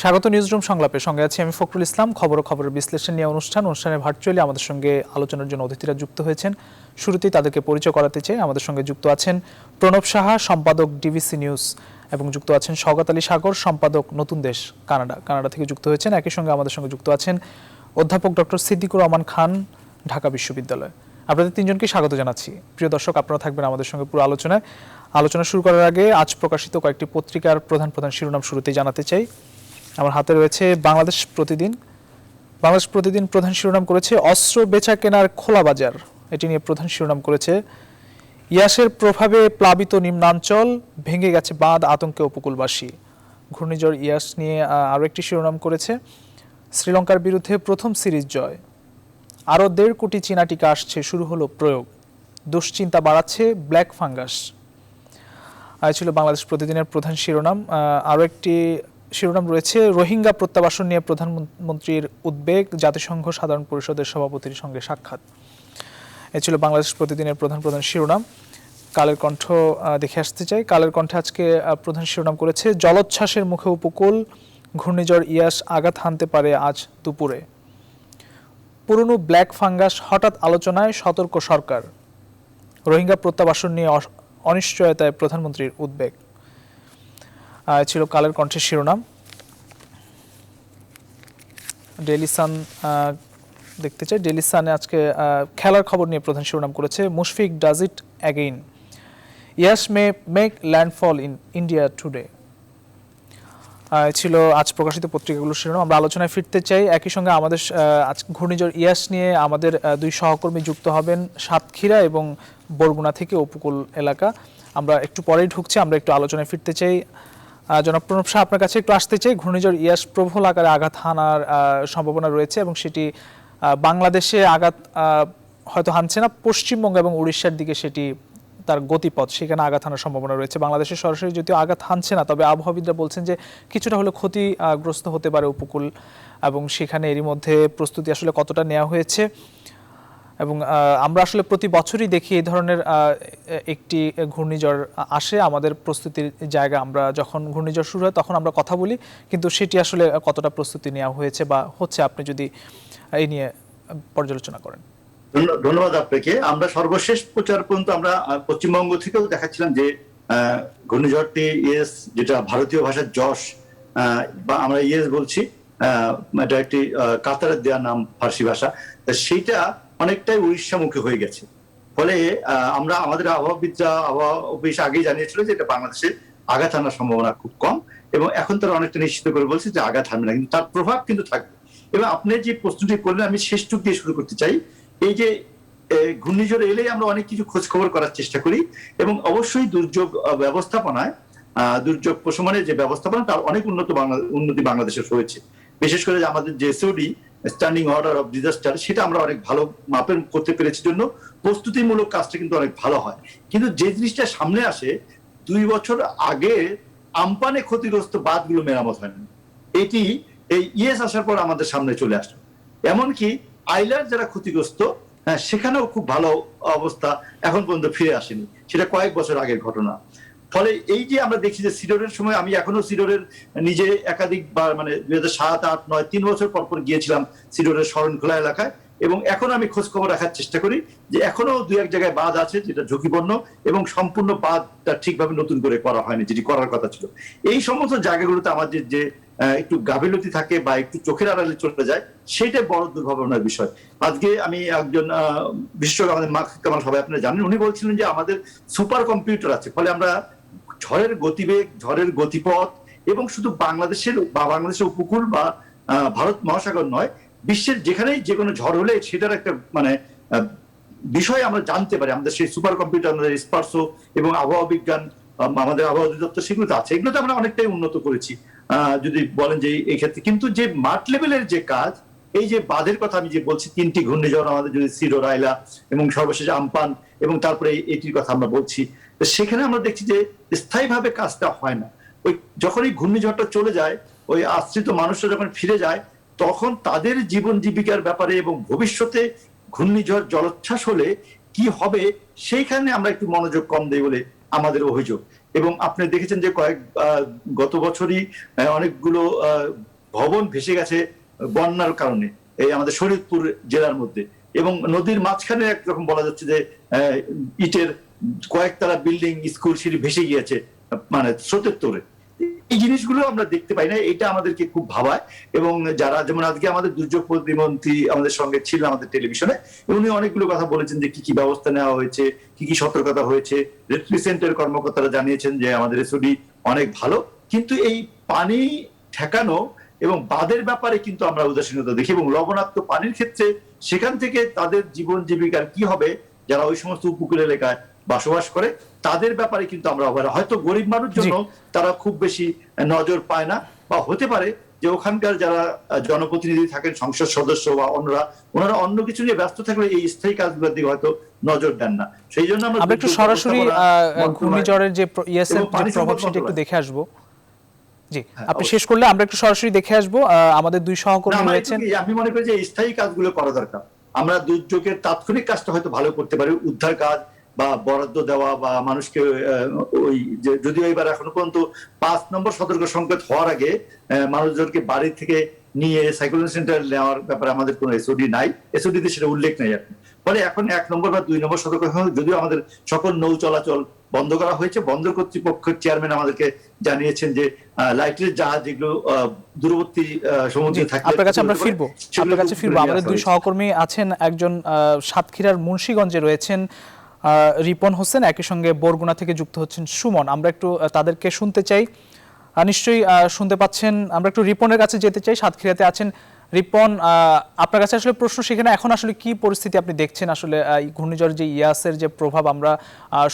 স্বাগত নিউজরুম সংলাপে, সঙ্গে আছি আমি ফখরুল ইসলাম। খবরের বিশ্লেষণ নিয়ে অনুষ্ঠানে ভার্চুয়ালি আমাদের সঙ্গে আলোচনার জন্য অতিথিরা যুক্ত হয়েছেন। শুরুতেই তাদেরকে পরিচয় করাতে চাই। আমাদের সঙ্গে যুক্ত আছেন প্রণব সাহা, সম্পাদক ডিভিসি নিউজ, এবং যুক্ত আছেন সওগাত আলী সাগর, সম্পাদক নতুন দেশ কানাডা থেকে যুক্ত হয়েছেন। একই সঙ্গে আমাদের সঙ্গে যুক্ত আছেন অধ্যাপক ডক্টর সিদ্দিকুর রহমান খান, ঢাকা বিশ্ববিদ্যালয়। আপনাদের তিনজনকে স্বাগত জানাচ্ছি। প্রিয় দর্শক, আপনারা থাকবেন আমাদের সঙ্গে পুরো আলোচনা শুরু করার আগে আজ প্রকাশিত কয়েকটি পত্রিকার প্রধান শিরোনাম শুরুতেই জানাতে চাই। আমার হাতে রয়েছে বাংলাদেশ প্রতিদিন প্রধান শিরোনাম করেছে অস্ত্র বেচা কেনার খোলা বাজার। এটি নিয়ে প্রধান শিরোনাম করেছে ইয়াসের প্রভাবে প্লাবিত নিম্নাঞ্চল, ভেঙে গেছে বাঁধ, আতঙ্কে উপকূলবাসী। ঘূর্ণিঝড় ইয়াস নিয়ে আরও একটি শিরোনাম করেছে শ্রীলঙ্কার বিরুদ্ধে প্রথম সিরিজ জয়, আরও 1.5 কোটি চীনা টিকা আসছে, শুরু হলো প্রয়োগ, দুশ্চিন্তা বাড়াচ্ছে ব্ল্যাক ফাঙ্গাস। ছিল বাংলাদেশ প্রতিদিনের প্রধান শিরোনাম। আরও একটি শিরোনাম রয়েছে রোহিঙ্গা প্রত্যাবাসন নিয়ে প্রধানমন্ত্রীর উদ্বেগ, জাতিসংঘ সাধারণ পরিষদের সভাপতির সঙ্গে সাক্ষাৎ। এ ছিল বাংলাদেশ প্রতিদিনের প্রধান শিরোনাম। কালের কণ্ঠ দেখে আসতে চাই। কালের কণ্ঠে আজকে প্রধান শিরোনাম করেছে জলোচ্ছ্বাসের মুখে উপকূল, ঘূর্ণিঝড় ইয়াস আঘাত হানতে পারে আজ দুপুরে। পুরনো ব্ল্যাক ফাঙ্গাস হঠাৎ আলোচনায়, সতর্ক সরকার। রোহিঙ্গা প্রত্যাবাসন নিয়ে অনিশ্চয়তায় প্রধানমন্ত্রীর উদ্বেগ। ছিল কালের কণ্ঠের শিরোনাম। ডেইলি সান দেখতে চাই। ডেইলি সানে আজকে খেলার খবর নিয়ে প্রধান শিরোনাম করেছে Mushfiq does it again, yes May make landfall in India today. ছিল আজ প্রকাশিত পত্রিকাগুলোর শিরোনাম। আমরা আলোচনায় ফিরতে চাই। একই সঙ্গে আমাদের ঘূর্ণিঝড় ইয়াস নিয়ে আমাদের দুই সহকর্মী যুক্ত হবেন সাতক্ষীরা এবং বরগুনা থেকে, উপকূল এলাকা। আমরা একটু পরেই ঢুকছি, আমরা একটু আলোচনায় ফিরতে চাই। জনাব প্রণব শাহ, আপনার কাছে একটু আসতে চাই। ঘূর্ণিঝড় ইয়াস প্রবল আকারে আঘাত হানার সম্ভাবনা রয়েছে এবং সেটি বাংলাদেশে আঘাত হয়তো হানছে না, পশ্চিমবঙ্গ এবং উড়িষ্যার দিকে সেটি তার গতিপথ, সেখানে আঘাত হানার সম্ভাবনা রয়েছে। বাংলাদেশে সরাসরি যদিও আঘাত হানছে না, তবে আবহাওয়াবিদরা বলছেন যে কিছুটা হলে ক্ষতিগ্রস্ত হতে পারে উপকূল, এবং সেখানে এরই মধ্যে প্রস্তুতি আসলে কতটা নেওয়া হয়েছে। এবং আমরা আসলে প্রতি বছরই দেখি এই ধরনের একটি ঘূর্ণিঝড় আসে, আমাদের প্রস্তুতির জায়গা। আমরা যখন ঘূর্ণিঝড় শুরু হয় তখন আমরা কথা বলি, কিন্তু সেটি আসলে কতটা প্রস্তুতি নেওয়া হয়েছে বা হচ্ছে, আপনি যদি এই নিয়ে পর্যালোচনা করেন। ধন্যবাদ আপনাকে। আমরা সর্বশেষ প্রচার পর্যন্ত আমরা পশ্চিমবঙ্গ থেকেও দেখাচ্ছিলাম যে ঘূর্ণিঝড়টি ইয়েস, যেটা ভারতীয় ভাষার যশ, বা আমরা ইয়েস বলছি, এটা একটি কাতারের দেওয়া নাম ফার্সি ভাষা, সেইটা অনেকটাই উড়িষ্যামুখী হয়ে গেছে। ফলে আমরা আমাদের আবহাওয়া অফিস আগেই জানিয়েছিল যে এটা বাংলাদেশে আঘাত হানার সম্ভাবনা খুব কম, এবং এখন তারা অনেকটা নিশ্চিত করে বলছে যে আঘাত হানবে না, কিন্তু তার প্রভাব কিন্তু থাকবে। এবং আপনি যে প্রশ্নটি করলেন, আমি শেষটুক দিয়ে শুরু করতে চাই। এই যে ঘূর্ণিঝড় এলেই আমরা অনেক কিছু খোঁজ খবর করার চেষ্টা করি, এবং অবশ্যই দুর্যোগ ব্যবস্থাপনায়, দুর্যোগ প্রশমনের যে ব্যবস্থাপনা, তার অনেক উন্নতি বাংলাদেশে হয়েছে। বিশেষ করে আমাদের যে SOD, standing order of disaster, সেটা আমরা অনেক ভালো মাপের করতে পেরেছি, জন্য প্রস্তুতিমূলক কাজটা কিন্তু অনেক ভালো হয়। কিন্তু যে জিনিসটা সামনে আসে, 2 বছর আগে আমপানে ক্ষতিগ্রস্ত বাঁধগুলো মেরামত হয়নি, এটি এই ইয়েস আসার পর আমাদের সামনে চলে আসলো। এমনকি আইলার যারা ক্ষতিগ্রস্ত, সেখানেও খুব ভালো অবস্থা এখন পর্যন্ত ফিরে আসেনি, সেটা কয়েক বছর আগের ঘটনা। ফলে এই যে আমরা দেখছি যে সিডরের সময়, আমি এখনো সিডরের নিজে একাধিক, মানে 2007, 8, 9, 3 বছর পর গিয়েছিলাম সিডরের শরণখোলা এলাকায়, এবং এখন আমি খোঁজ খবর রাখার চেষ্টা করি যে এখনো 2-1 জায়গায় বাঁধ আছে যেটা ঝুঁকিপূর্ণ, এবং সম্পূর্ণ বাঁধটা ঠিকভাবে নতুন করে করা হয়নি, যেটি করার কথা ছিল। এই সমস্ত জায়গাগুলোতে আমাদের যে একটু গাফিলতি থাকে বা একটু চোখের আড়ালে চলে যায়, সেটাই বড় দুর্ভাবনার বিষয়। আজকে আমি একজন বিশেষজ্ঞ, আমাদের মাহফুজ কামাল সবাই আপনারা জানেন, উনি বলছিলেন যে আমাদের সুপার কম্পিউটার আছে, ফলে আমরা ঝড়ের গতিবেগ, ঝড়ের গতিপথ, এবং শুধু বাংলাদেশের উপকূল বা ভারত মহাসাগর নয়, বিশ্বের যেখানেই যে কোনো ঝড় হলে সেটার একটা বিষয় আমরা জানতে পারি। আমাদের সেই সুপার কম্পিউটার, আমাদের স্পার্সো এবং আবহাওয়া বিজ্ঞান, আমাদের আবহাওয়া অধিদপ্তর, সেগুলোতে আছে। এগুলোতে আমরা অনেকটাই উন্নত করেছি যদি বলেন যে এই ক্ষেত্রে। কিন্তু যে মাঠ লেভেলের যে কাজ, এই যে বাঁধের কথা আমি যে বলছি, 3টি ঘূর্ণিঝড় আমাদের, যদি সিডর, আইলা এবং সর্বশেষ আমপান, এবং তারপরে এটির কথা আমরা বলছি, সেখানে আমরা দেখছি যে স্থায়ীভাবে কাজটা হয় না। ওই যখন এই ঘূর্ণিঝড়টা চলে যায়, ওই আশ্রিত মানুষরা যখন ফিরে যায়, তখন তাদের জীবন জীবিকার ব্যাপারে এবং ভবিষ্যতে ঘূর্ণিঝড় জলোচ্ছ্বাস হলে কি হবে, সেইখানে আমরা একটু মনোযোগ কম দেই বলে আমাদের অভিযোগ। এবং আপনি দেখেছেন যে গত বছরই অনেকগুলো ভবন ভেসে গেছে বন্যার কারণে এই আমাদের শরীয়তপুর জেলার মধ্যে, এবং নদীর মাঝখানে একরকম বলা যাচ্ছে যে ইটের কয়েকতলা বিল্ডিং, স্কুল, সিঁড়ি ভেসে গিয়েছে মানে স্রোতের তোড়ে। এই জিনিসগুলো আমরা দেখতে পাই না, এটা আমাদেরকে খুব ভাবায়। এবং যারা যেমন আজকে আমাদের দুর্যোগ প্রতিমন্ত্রী আমাদের সঙ্গে ছিল আমাদের টেলিভিশনে, উনি অনেকগুলো কথা বলেছেন যে কি কি ব্যবস্থা নেওয়া হয়েছে, কি কি সতর্কতা হয়েছে। রেফ্রি সেন্টারের কর্মকর্তারা জানিয়েছেন যে আমাদের এসওডি অনেক ভালো, কিন্তু এই পানি ঠেকানো এবং বাঁধের ব্যাপারে কিন্তু আমরা উদাসীনতা দেখি। এবং লবণাক্ত পানির ক্ষেত্রে সেখান থেকে তাদের জীবন জীবিকার কি হবে, যারা ওই সমস্ত উপকূল এলাকায় বসবাস করে তাদের ব্যাপারে কিন্তু আমরা হয়তো গরিব মানুষ জন্য তারা খুব বেশি নজর পায় না, বা হতে পারে যে ওখানকার যারা জনপ্রতিনিধি থাকেন, সংসদ সদস্য বা অন্যরা, ওনারা অন্য কিছু নিয়ে ব্যস্ত থাকলে এই স্থায়ী কাজগুলোর দিকে হয়তো নজর দেন না। সেই জন্য আমরা একটু সরাসরি ঘূর্ণিঝড়ের যে ইএসএল প্রভাব সেটা একটু দেখে আসবো। জি, আপনি শেষ করলে আমরা একটু সরাসরি দেখে আসবো। আমাদের দুই সহকর্মী রয়েছেন। আমি মনে করি যে স্থায়ী কাজগুলো করা দরকার। আমরা দুর্যোগের তাৎক্ষণিক কাজটা হয়তো ভালো করতে পারি, উদ্ধার কাজ বা বরাদ্দ দেওয়া বা মানুষকে ওই যে, যদিও এবার এখনো পর্যন্ত 5 নম্বর সতর্ক সংকেত হওয়ার আগে মানুষজনকে বাড়ি থেকে নিয়ে সাইক্লোন সেন্টার নেওয়ার ব্যাপারে আমাদের কোনো এসওডি নাই, এসওডি তে সেটা উল্লেখ নেই এখন। ফলে এখন 1 নম্বর বা 2 নম্বর সতর্ক, যদিও আমাদের সকল নৌ চলাচল বন্ধ করা হয়েছে। বন্দর কর্তৃপক্ষের চেয়ারম্যান আমাদেরকে জানিয়েছেন যে লাইটের জাহাজ যেগুলো দূরবর্তী সমুদ্রে থাকে। আপনার কাছে আমরা ফিরবো, আপনার কাছে ফিরবো। আমাদের দুই সহকর্মী আছেন, একজন সাতক্ষীরার মুন্সিগঞ্জে রয়েছেন রিপন হোসেন, একই সঙ্গে বরগুনা থেকে যুক্ত হচ্ছেন সুমন। আমরা একটু তাদেরকে শুনতে চাই, নিশ্চয়ই শুনতে পাচ্ছেন। আমরা একটু রিপনের কাছে যেতে চাই, সাতক্ষীরাতে আছেন রিপন। আপনার কাছে আসলে প্রশ্ন সেখানে এখন আসলে কি পরিস্থিতি আপনি দেখছেন? আসলে ঘূর্ণিঝড় যে ইয়াসের যে প্রভাব আমরা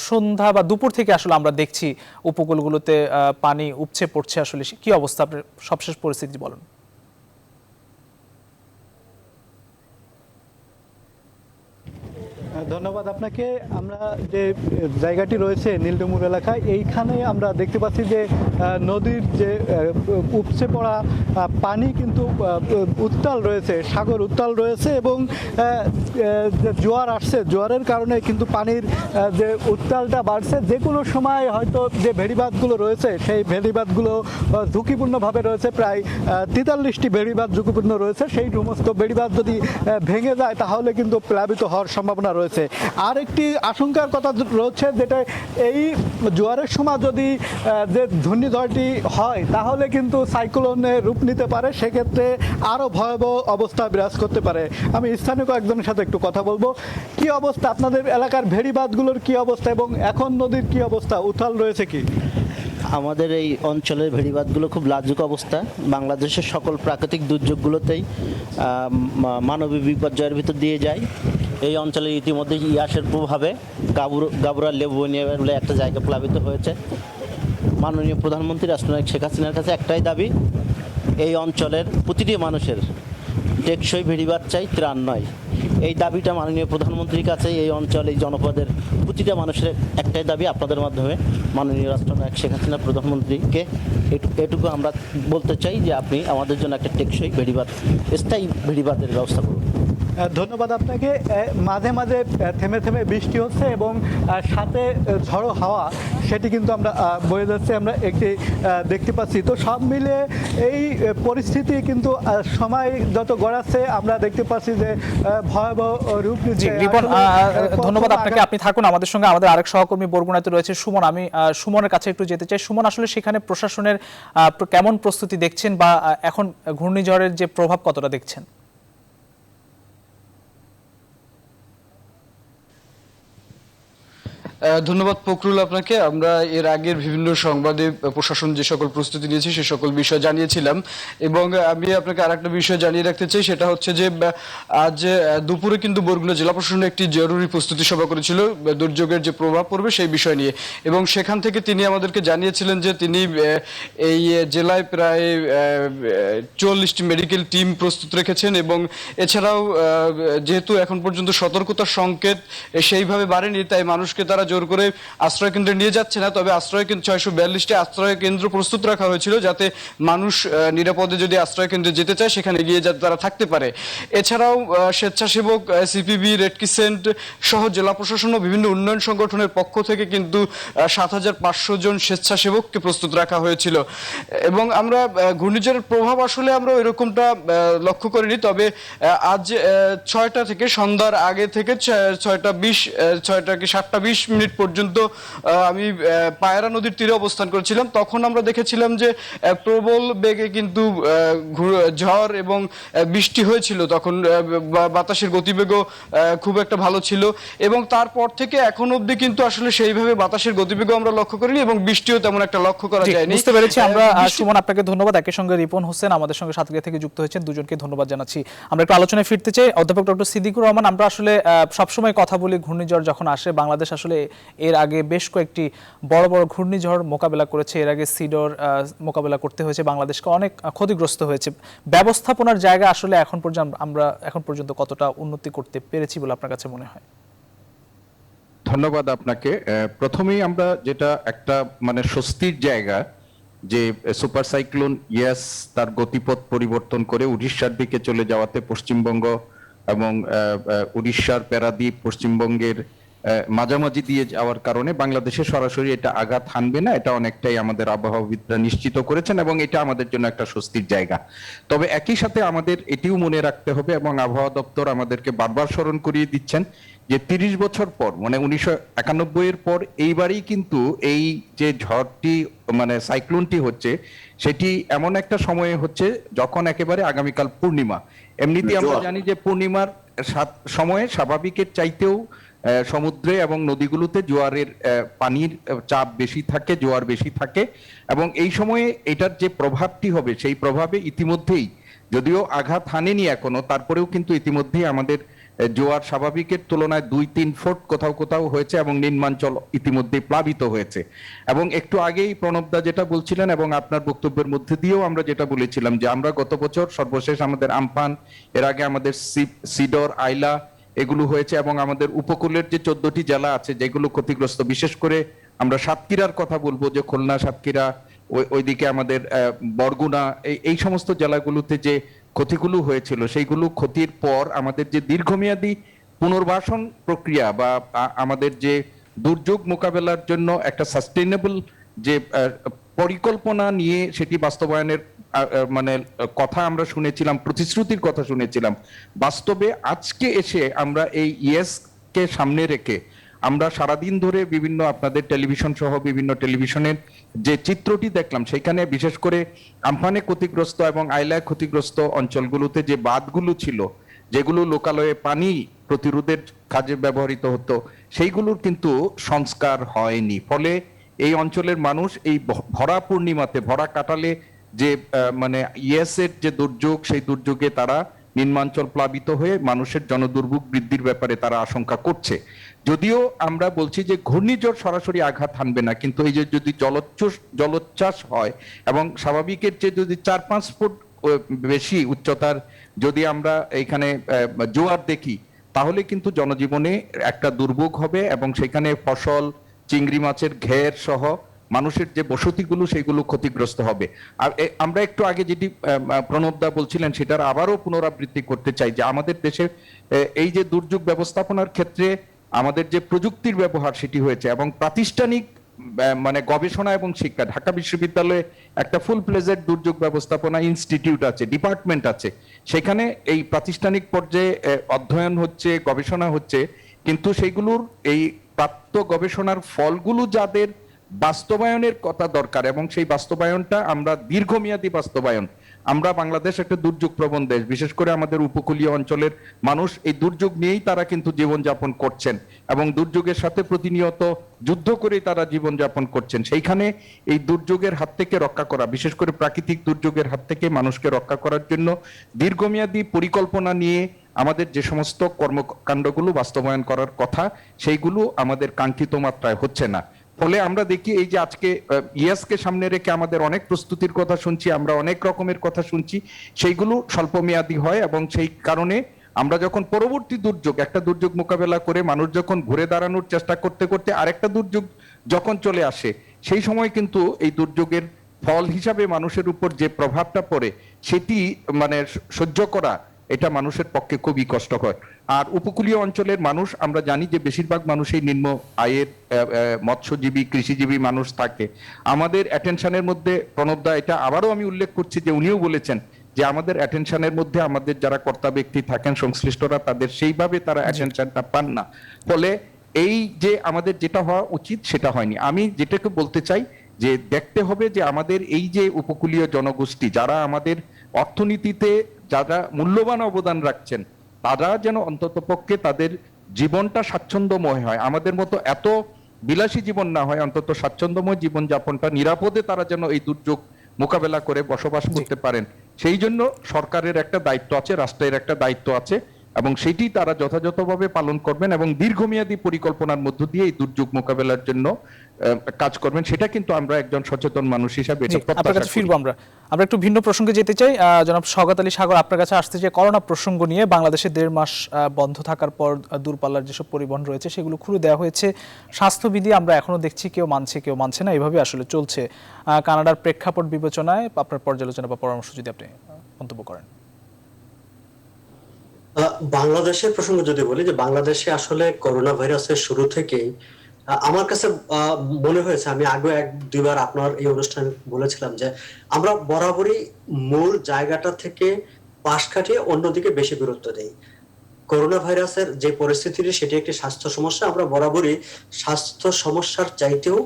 সন্ধ্যা বা দুপুর থেকে আসলে আমরা দেখছি উপকূলগুলোতে পানি উপচে পড়ছে, আসলে কি অবস্থা? আপনার সবশেষ পরিস্থিতি বলুন। ধন্যবাদ আপনাকে। আমরা যে জায়গাটি রয়েছে নীলডুমুর এলাকায়, এইখানে আমরা দেখতে পাচ্ছি যে নদীর যে উপচে পড়া পানি কিন্তু উত্তাল রয়েছে, সাগর উত্তাল রয়েছে, এবং জোয়ার আসছে, জোয়ারের কারণে কিন্তু পানির যে উত্তালটা বাড়ছে। যে কোনো সময় হয়তো যে ভেড়িবাঁধগুলো রয়েছে সেই ভেড়িবাঁধগুলো ঝুঁকিপূর্ণভাবে রয়েছে, প্রায় 43টি ভেড়িবাঁধ ঝুঁকিপূর্ণ রয়েছে। সেই সমস্ত ভেড়িবাঁধ যদি ভেঙে যায় তাহলে কিন্তু প্লাবিত হওয়ার সম্ভাবনা রয়েছে। আর একটি আশঙ্কার কথা রয়েছে, যেটা এই জোয়ারের সময় যদি যে ঘূর্ণিঝড়টি হয় তাহলে কিন্তু সাইক্লোনে রূপ নিতে পারে, সেক্ষেত্রে আরো ভয়াবহ অবস্থা বিরাজ করতে পারে। আমি স্থানীয় কয়েকজনের সাথে একটু কথা বলবো। কি অবস্থা আপনাদের এলাকার ভেড়িবাঁধগুলোর, কি অবস্থা, এবং এখন নদীর কি অবস্থা, উত্তাল রয়েছে কি? আমাদের এই অঞ্চলের ভেড়িবাঁধগুলো খুব লাজুক অবস্থা। বাংলাদেশের সকল প্রাকৃতিক দুর্যোগগুলোতেই মানবিক বিপর্যয়ের ভিতর দিয়ে যায়। এই অঞ্চলে ইতিমধ্যে ইয়াসের প্রভাবে গাবুরা লেবুনিয়া বলে একটা জায়গা প্লাবিত হয়েছে। মাননীয় প্রধানমন্ত্রী রাষ্ট্রনায়ক শেখ হাসিনার কাছে একটাই দাবি, এই অঞ্চলের প্রতিটি মানুষের টেকসই ভেড়িবাঁধ চাই, ত্রাণ নয়। এই দাবিটা মাননীয় প্রধানমন্ত্রীর কাছে এই অঞ্চলে, এই জনপদের প্রতিটা মানুষের একটাই দাবি, আপনাদের মাধ্যমে মাননীয় রাষ্ট্রনায়ক শেখ হাসিনা প্রধানমন্ত্রীকে এটুকু আমরা বলতে চাই যে আপনি আমাদের জন্য একটা টেকসই ভেড়িবাঁধ, স্থায়ী ভেড়িবাঁধের ব্যবস্থা করুন। ধন্যবাদ আপনাকে। মাঝে মাঝে থেমে থেমে বৃষ্টি হচ্ছে এবং সাথে ঝড়ো হাওয়া, সেটি কিন্তু আমরা বয়ে যাচ্ছে, আমরা একটি দেখতে পাচ্ছি। তো সব মিলে এই পরিস্থিতি কিন্তু সময় যত গড়াচ্ছে আমরা দেখতে পাচ্ছি যে ভয়াবহ রূপ নিচ্ছে। ধন্যবাদ আপনাকে, আপনি থাকুন আমাদের সঙ্গে। আমাদের আরেক সহকর্মী বরগুনাতে রয়েছে সুমন, আমি সুমনের কাছে একটু যেতে চাই। সুমন, আসলে সেখানে প্রশাসনের কেমন প্রস্তুতি দেখছেন, বা এখন ঘূর্ণিঝড়ের যে প্রভাব কতটা দেখছেন? ধন্যবাদ ফখরুল আপনাকে। আমরা এর আগের বিভিন্ন সংবাদে প্রশাসন যে সকল প্রস্তুতি নিয়েছে সে সকল বিষয় জানিয়েছিলাম, এবং আমি আপনাকে আরেকটা বিষয় জানিয়ে রাখতে চাই, সেটা হচ্ছে যে আজ দুপুরে কিন্তু বরগুনা জেলা প্রশাসন একটি জরুরি প্রস্তুতি সভা করেছিল দুর্যোগের যে প্রভাব পড়বে সেই বিষয় নিয়ে, এবং সেখান থেকে তিনি আমাদেরকে জানিয়েছিলেন যে তিনি এই জেলায় প্রায় 44টি মেডিকেল টিম প্রস্তুত রেখেছেন, এবং এছাড়াও যেহেতু এখন পর্যন্ত সতর্কতার সংকেত সেইভাবে বাড়েনি, তাই মানুষকে তারা জোর করে আশ্রয় কেন্দ্রে নিয়ে যাচ্ছে না, তবে আশ্রয় কেন্দ্র 642টি আশ্রয় কেন্দ্র প্রস্তুত রাখা হয়েছিল যাতে মানুষ নিরাপদে যদি আশ্রয় কেন্দ্রে যেতে চায় সেখানে গিয়ে যাতে তারা থাকতে পারে। এছাড়াও স্বেচ্ছাসেবক, সিপিবি, রেড ক্রিসেন্ট সহ জেলা প্রশাসন ও বিভিন্ন উন্নয়ন সংগঠনের পক্ষ থেকে কিন্তু 7,500 জন স্বেচ্ছাসেবককে প্রস্তুত রাখা হয়েছিল। এবং আমরা ঘূর্ণিঝড়ের প্রভাব আসলে আমরা এরকমটা লক্ষ্য করিনি, তবে আজ 6টা থেকে সন্ধ্যার আগে থেকে 7টা 20 পর্যন্ত আমি পায়রা নদীর তীরে অবস্থান করেছিলাম। তখন আমরা দেখেছিলাম যে প্রবল বেগে কিন্তু ঝড় এবং বৃষ্টি হয়েছিল, তখন বাতাসের গতিবেগও খুব একটা ভালো ছিল এবং তারপর থেকে এখন অবধি কিন্তু আসলে সেইভাবে বাতাসের গতিবেগও আমরা লক্ষ্য করিনি এবং বৃষ্টিও তেমন একটা লক্ষ্য করা যায়নি। বুঝতে পেরেছি আমরা। সুমন, আপনাকে ধন্যবাদ। একই সঙ্গে রিপন হোসেন আমাদের সঙ্গে সাতক্ষীরা থেকে যুক্ত হয়েছেন, দুজনকে ধন্যবাদ জানাচ্ছি। আমরা একটু আলোচনায় ফিরতে চাই। অধ্যাপক ডক্টর সিদ্দিকুর রহমান, আমরা আসলে সবসময় কথা বলি ঘূর্ণিঝড় যখন আসে, বাংলাদেশ আসলে এর আগে বেশ কয়েকটি বড় বড় ঘূর্ণিঝড় মোকাবেলা করেছে। এর আগে সিডর মোকাবেলা করতে হয়েছে, বাংলাদেশকে অনেক ক্ষতিগ্রস্ত হয়েছে। ব্যবস্থাপনার জায়গা আসলে আমরা এখন পর্যন্ত কতটা উন্নতি করতে পেরেছি বলে আপনার কাছে মনে হয়? ধন্যবাদ আপনাকে। প্রথমেই আমরা যেটা একটা মানে স্বস্তির জায়গা যে সুপার সাইক্লোন ইয়াস তার গতিপথ পরিবর্তন করে উড়িষ্যার দিকে চলে যাওয়াতে পশ্চিমবঙ্গ এবং উড়িষ্যার প্যারাদ্বীপ পশ্চিমবঙ্গের মাঝামাঝি দিয়ে যাওয়ার কারণে বাংলাদেশে সরাসরি এটা আঘাত হানবে না, এটা অনেকটাই আমাদের আবহাওয়াবিদরা নিশ্চিত করেছেন এবং এটা আমাদের জন্য একটা স্বস্তির জায়গা। তবে একই সাথে আমাদের এটিও মনে রাখতে হবে এবং আবহাওয়া দপ্তর আমাদেরকে বারবার স্মরণ করিয়ে দিচ্ছেন যে 30 বছর পর মানে 1991 এর পর এইবারই কিন্তু এই যে ঝড়টি মানে সাইক্লোনটি হচ্ছে সেটি এমন একটা সময়ে হচ্ছে যখন একেবারে আগামীকাল পূর্ণিমা। এমনিতেই আমরা জানি যে পূর্ণিমার সময়ে স্বাভাবিকের চাইতেও সমুদ্রে এবং নদীগুলোতে জোয়ারের পানির চাপ বেশি থাকে, জোয়ার বেশি থাকে এবং এই সময়ে এটার যে প্রভাবটি হবে সেই প্রভাবে ইতিমধ্যেই যদিও আঘাত হানেনি এখনো, তারপরেও কিন্তু ইতিমধ্যেই আমাদের জোয়ার স্বাভাবিকের তুলনায় 2-3 ফুট কোথাও কোথাও হয়েছে এবং নিম্নাঞ্চল ইতিমধ্যে প্লাবিত হয়েছে। এবং একটু আগেই প্রণবদা যেটা বলছিলেন এবং আপনার বক্তব্যের মধ্যে দিয়েও আমরা যেটা বলেছিলাম যে আমরা গত বছর সর্বশেষ আমাদের আমফান, এর আগে আমাদের সিডর, আইলা এগুলো হয়েছে এবং আমাদের উপকূলের যে 14টি জেলা আছে যেগুলো ক্ষতিগ্রস্ত, বিশেষ করে আমরা সাতক্ষীরার কথা বলবো যে খুলনা, সাতক্ষীরা, ওইদিকে আমাদের বরগুনা, এই সমস্ত জেলাগুলোতে যে ক্ষতিগুলো হয়েছিল সেইগুলো ক্ষতির পর আমাদের যে দীর্ঘমেয়াদী পুনর্বাসন প্রক্রিয়া বা আমাদের যে দুর্যোগ মোকাবেলার জন্য একটা সাস্টেইনেবল যে পরিকল্পনা নিয়ে সেটি বাস্তবায়নের মানে কথা আমরা শুনেছিলাম, প্রতিশ্রুতির কথা শুনেছিলাম, বাস্তবে আজকে এসে আমরা এই ইয়েস কে সামনে রেখে আমরা সারাদিন ধরে বিভিন্ন আপনাদের টেলিভিশন সহ বিভিন্ন টেলিভিশনের যে চিত্রটি দেখলাম সেখানে বিশেষ করে আমফানে ক্ষতিগ্রস্ত এবং আইলায় ক্ষতিগ্রস্ত অঞ্চলগুলোতে যে বাঁধগুলো ছিল যেগুলো লোকালয়ে পানি প্রতিরোধের কাজে ব্যবহৃত হতো সেইগুলোর কিন্তু সংস্কার হয়নি। ফলে এই অঞ্চলের মানুষ এই ভরা পূর্ণিমাতে, ভরা কাটালে যে মানে ইয়েসের যে দুর্যোগ সেই দুর্যোগে তারা নিম্নাঞ্চল প্লাবিত হয়ে মানুষের জনদুর্ভোগ বৃদ্ধির ব্যাপারে তারা আশঙ্কা করছে। যদিও আমরা বলছি যে ঘূর্ণিঝড় সরাসরি আঘাত হানবে না, কিন্তু এই যে যদি জলোচ্ছ্বাস হয় এবং স্বাভাবিকের চেয়ে যদি 4-5 ফুট বেশি উচ্চতার যদি আমরা এখানে জোয়ার দেখি তাহলে কিন্তু জনজীবনে একটা দুর্ভোগ হবে এবং সেখানে ফসল, চিংড়ি মাছের ঘের সহ মানুষের যে বসতিগুলো সেগুলো ক্ষতিগ্রস্ত হবে। আর আমরা একটু আগে যেটি প্রণবদা বলছিলেন সেটার আবারও পুনরাবৃত্তি করতে চাই যে আমাদের দেশে এই যে দুর্যোগ ব্যবস্থাপনার ক্ষেত্রে আমাদের যে প্রযুক্তির ব্যবহার সেটি হয়েছে এবং প্রাতিষ্ঠানিক মানে গবেষণা এবং শিক্ষা, ঢাকা বিশ্ববিদ্যালয়ে একটা ফুল প্লেজেড দুর্যোগ ব্যবস্থাপনা ইনস্টিটিউট আছে, ডিপার্টমেন্ট আছে, সেখানে এই প্রাতিষ্ঠানিক পর্যায়ে অধ্যয়ন হচ্ছে, গবেষণা হচ্ছে, কিন্তু সেইগুলোর এই প্রাপ্ত গবেষণার ফলগুলো যাদের বাস্তবায়নের কথা দরকার এবং সেই বাস্তবায়নটা আমরা দীর্ঘমেয়াদী বাস্তবায়ন, আমরা বাংলাদেশ একটা দুর্যোগ প্রবণ দেশ, বিশেষ করে আমাদের উপকূলীয় অঞ্চলের মানুষ এই দুর্যোগ নিয়েই তারা কিন্তু জীবনযাপন করছেন এবং দুর্যোগের সাথে প্রতিনিয়ত যুদ্ধ করে তারা জীবনযাপন করছেন। সেইখানে এই দুর্যোগের হাত থেকে রক্ষা করা, বিশেষ করে প্রাকৃতিক দুর্যোগের হাত থেকে মানুষকে রক্ষা করার জন্য দীর্ঘমেয়াদী পরিকল্পনা নিয়ে আমাদের যে সমস্ত কর্মকাণ্ডগুলো বাস্তবায়ন করার কথা সেইগুলো আমাদের কাঙ্ক্ষিত মাত্রায় হচ্ছে না। ফলে আমরা দেখি এই যে আজকে ইয়াসকে সামনে রেখে আমাদের অনেক প্রস্তুতির কথা শুনছি, আমরা অনেক রকমের কথা শুনছি, সেইগুলো স্বল্পমেয়াদী হয় এবং সেই কারণে আমরা যখন পরবর্তী দুর্যোগ, একটা দুর্যোগ মোকাবেলা করে মানুষ যখন ঘুরে দাঁড়ানোর চেষ্টা করতে করতে আরেকটা দুর্যোগ যখন চলে আসে, সেই সময় কিন্তু এই দুর্যোগের ফল হিসাবে মানুষের উপর যে প্রভাবটা পড়ে সেটি মানে সহ্য করা এটা মানুষের পক্ষে খুবই কষ্টকর। আর উপকূলীয় অঞ্চলের মানুষ আমরা জানি যে বেশিরভাগ মানুষই নিম্ন আয়ের মৎস্যজীবী, কৃষিজীবী মানুষ থাকে। আমাদের অ্যাটেনশনের মধ্যে প্রণবদা, এটা আবারও আমি উল্লেখ করছি যে উনিও বলেছেন যে আমাদের অ্যাটেনশনের মধ্যে আমাদের যারা কর্তা ব্যক্তি থাকেন সংশ্লিষ্টরা, তাদের সেইভাবে তারা অ্যাটেনশনটা পান না। ফলে এই যে আমাদের যেটা হওয়া উচিত সেটা হয়নি। আমি যেটাকে বলতে চাই যে দেখতে হবে যে আমাদের এই যে উপকূলীয় জনগোষ্ঠী যারা আমাদের অর্থনীতিতে যারা মূল্যবান অবদান রাখছেন, তারা যেন অন্ততপক্ষে তাদের জীবনটা স্বাচ্ছন্দ্যময় হয়, আমাদের মতো এত বিলাসী জীবন না হয়, অন্তত স্বাচ্ছন্দ্যময় জীবনযাপনটা নিরাপদে তারা যেন এই দুর্যোগ মোকাবেলা করে বসবাস করতে পারেন। সেই জন্য সরকারের একটা দায়িত্ব আছে, রাষ্ট্রের একটা দায়িত্ব আছে, এবং সেটি তারা যথাযথভাবে পালন করবেন এবং দীর্ঘমেয়াদী পরিকল্পনার মধ্য দিয়ে এই দুর্যোগ মোকাবেলার জন্য কাজ করবেন। সেটা কিন্তু আমরা একজন সচেতন মানুষ হিসাবে এটা আপনার প্রত্যাশা কাছে করি। ফিরবো আমরা একটু ভিন্ন প্রসঙ্গে যেতে চাই। জনাব শওকত আলী সাগর, আপনার কাছে আসতে চাই করোনা প্রসঙ্গ নিয়ে। বাংলাদেশে 1.5 মাস বন্ধ থাকার পর দূরপাল্লার যেসব পরিবহন রয়েছে সেগুলো খুলে দেওয়া হয়েছে। স্বাস্থ্যবিধি আমরা এখনো দেখছি কেউ মানছে কেউ মানছে না, এভাবে আসলে চলছে। কানাডার প্রেক্ষাপট বিবেচনায় আপনার পর্যালোচনা বা পরামর্শ যদি আপনি মন্তব্য করেন। বাংলাদেশের প্রসঙ্গে যদি বলি, যে বাংলাদেশে আসলে করোনা ভাইরাসের শুরু থেকেই আমার কাছে মনে হয়েছে, আমি আগে 1-2 বার আপনার এই অনুষ্ঠানে বলেছিলাম যে আমরা বরাবরই মূল জায়গাটা থেকে পাশ কাটিয়ে অন্যদিকে বেশি গুরুত্ব দেই। করোনা ভাইরাসের যে পরিস্থিতি, সেটি একটি স্বাস্থ্য সমস্যা। আমরা বরাবরই স্বাস্থ্য সমস্যার চাইতেও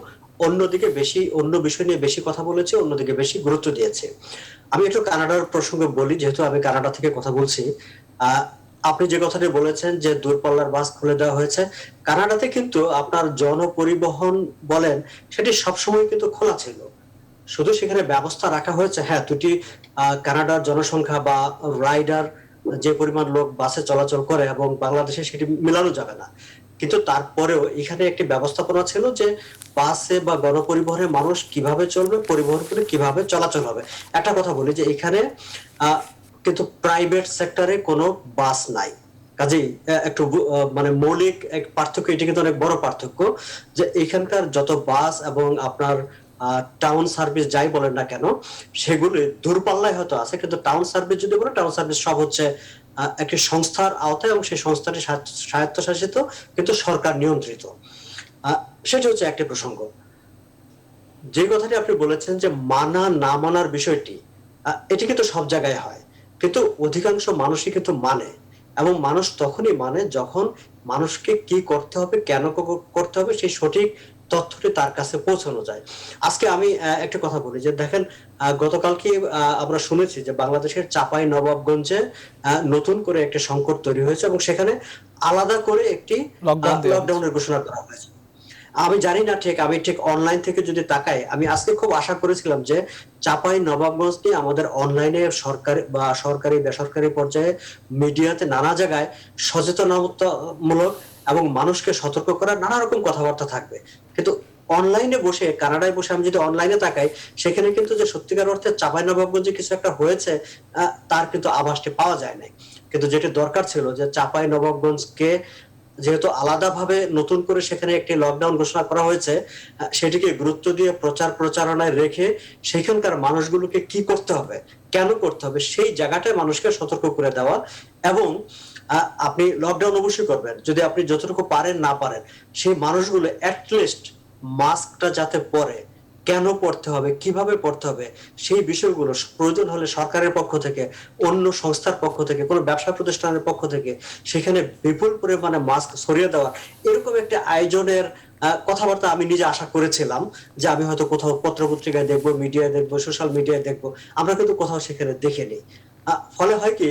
অন্যদিকে বেশি, অন্য বিষয় নিয়ে বেশি কথা বলেছি, অন্যদিকে বেশি গুরুত্ব দিয়েছি। আমি একটু কানাডার প্রসঙ্গে বলি, যেহেতু আমি কানাডা থেকে কথা বলছি। আপনি যে কথাটি বলেছেন যে দূরপাল্লার বাস খুলে দেওয়া হয়েছে, কানাডাতে কিন্তু আপনার জনপরিবহন বলেন সেটি সবসময় কিন্তু খোলা ছিল। শুধু সেখানে ব্যবস্থা রাখা হয়েছে, হ্যাঁ, দুটি কানাডার জনসংখ্যা বা রাইডার যে পরিমাণ লোক বাসে চলাচল করে এবং বাংলাদেশে সেটি মেলানো যাবে না, কিন্তু তারপরেও এখানে একটি ব্যবস্থাপনা ছিল যে বাসে বা গণপরিবহনে মানুষ কিভাবে চলবে, পরিবহন করে কিভাবে চলাচল হবে। একটা কথা বলি যে এখানে কিন্তু প্রাইভেট সেক্টরে কোনো বাস নাই। কাজেই একটু মানে মৌলিক এক পার্থক্য, এটি কিন্তু অনেক বড় পার্থক্য, যে এখানকার যত বাস এবং আপনার টাউন সার্ভিস যাই বলেন না কেন, সেগুলো দূরপাল্লায় হয়তো আছে, কিন্তু টাউন সার্ভিস যদি বলে, টাউন সার্ভিস সব হচ্ছে একটি সংস্থার আওতায় এবং সেই সংস্থাটি স্বায়ত্তশাসিত কিন্তু সরকার নিয়ন্ত্রিত। সেটা হচ্ছে একটি প্রসঙ্গ। যে কথাটি আপনি বলেছেন যে মানা না মানার বিষয়টি, এটি কিন্তু সব জায়গায় হয়, কিন্তু অধিকাংশ মানুষই কিন্তু মানে, এবং মানুষ তখনই মানে যখন মানুষকে কি করতে হবে, কেন করতে হবে, সেই সঠিক তথ্যটি তার কাছে পৌঁছানো যায়। আজকে আমি একটা কথা বলি যে দেখেন, গতকালকে আমরা শুনেছি যে বাংলাদেশের চাঁপাই নবাবগঞ্জে নতুন করে একটা সংকট তৈরি হয়েছে এবং সেখানে আলাদা করে একটি লকডাউনের ঘোষণা করা হয়েছে। আমি জানি না ঠিক, আমি ঠিক অনলাইন থেকে যদি তাকাই, আমি আজকে খুব আশা করেছিলাম যে চাঁপাই নবাবগঞ্জ নিয়ে আমাদের অনলাইনে সরকারি বা সরকারি বেসরকারি পর্যায়ে মিডিয়াতে নানা জায়গায় সচেতনতামূলক এবং মানুষকে সতর্ক করার নানা রকম কথাবার্তা থাকবে, কিন্তু অনলাইনে বসে, কানাডায় বসে আমি যদি অনলাইনে তাকাই, সেখানে কিন্তু যে সত্যিকার অর্থে চাঁপাই নবাবগঞ্জে কিছু একটা হয়েছে তার কিন্তু আভাসটি পাওয়া যায় নাই। কিন্তু যেটা দরকার ছিল যে চাঁপাই নবাবগঞ্জকে যেহেতু আলাদাভাবে নতুন করে সেখানে একটি লকডাউন ঘোষণা করা হয়েছে, সেটিকে গুরুত্ব দিয়ে প্রচার প্রচারণায় রেখে সেখানকার মানুষগুলোকে কি করতে হবে, কেন করতে হবে, সেই জায়গাটায় মানুষকে সতর্ক করে দেওয়া। এবং আপনি লকডাউন অবশ্যই করবেন, যদি আপনি যতটুকু পারেন না পারেন, সেই মানুষগুলো অ্যাটলিস্ট মাস্কটা যাতে পরে, কেন পড়তে হবে, কিভাবে পড়তে হবে, সেই বিষয়গুলো প্রয়োজন হলে সরকারের পক্ষ থেকে, অন্য সংস্থার পক্ষ থেকে, কোনো ব্যবসা প্রতিষ্ঠানের পক্ষ থেকে সেখানে বিপুল পরিমাণে মাস্ক ছড়িয়ে দেওয়া, এরকম একটা আয়োজনের কথাবার্তা আমি নিজে আশা করেছিলাম যে আমি হয়তো কোথাও পত্রপত্রিকায় দেখবো, মিডিয়ায় দেখবো, সোশ্যাল মিডিয়ায় দেখবো, আমরা কিন্তু কোথাও সেখানে দেখিনি। ফলে হয় কি,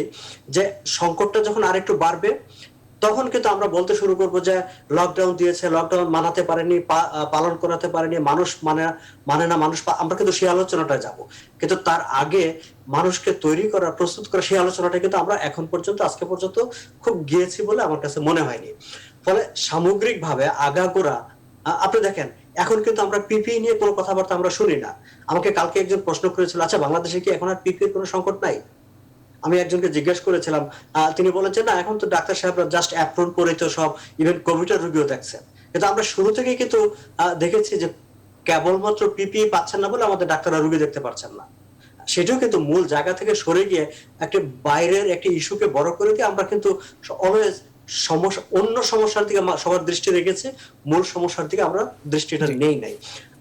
যে সংকটটা যখন আরেকটু বাড়বে তখন কিন্তু আমরা বলতে শুরু করবো যে লকডাউন দিয়েছে, লকডাউন মানাতে পারেনি, পালন করাতে পারেনি, মানুষ মানে না মানুষ, আমরা কিন্তু সেই আলোচনাটা যাব। কিন্তু তার আগে মানুষকে তৈরি করা, প্রস্তুত করা, সেই আলোচনাটা কিন্তু আমরা এখন পর্যন্ত, আজকে পর্যন্ত খুব গিয়েছি বলে আমার কাছে মনে হয়নি। ফলে সামগ্রিকভাবে আগাগোড়া আপনি দেখেন, এখন কিন্তু আমরা পিপি নিয়ে কোনো কথাবার্তা আমরা শুনি না। আমাকে কালকে একজন প্রশ্ন করেছিল, আচ্ছা বাংলাদেশে কি এখন আর পিপির কোনো সংকট নাই? আমি একজনকে জিজ্ঞেস করেছিলাম, তিনি বলেছেন না এখন তো ডাক্তার সাহেবরা জাস্ট অ্যাপ্রন করে তো সব ইভেন কোভিডের রোগীও দেখছেন। কিন্তু আমরা শুরু থেকেই কিন্তু দেখেছি যে কেবলমাত্র পিপিই পাচ্ছেন না বলে আমাদের ডাক্তাররা রোগী দেখতে পারছেন না। সেটাও কিন্তু মূল জায়গা থেকে সরে গিয়ে একটা বাইরের একটা ইস্যুকে বড় করে দিয়ে আমরা কিন্তু অলওয়েজ সমস্যা, অন্য সমস্যার দিকে সবার দৃষ্টি রেখেছে, মূল সমস্যার দিকে আমরা দৃষ্টিটা নেই নাই।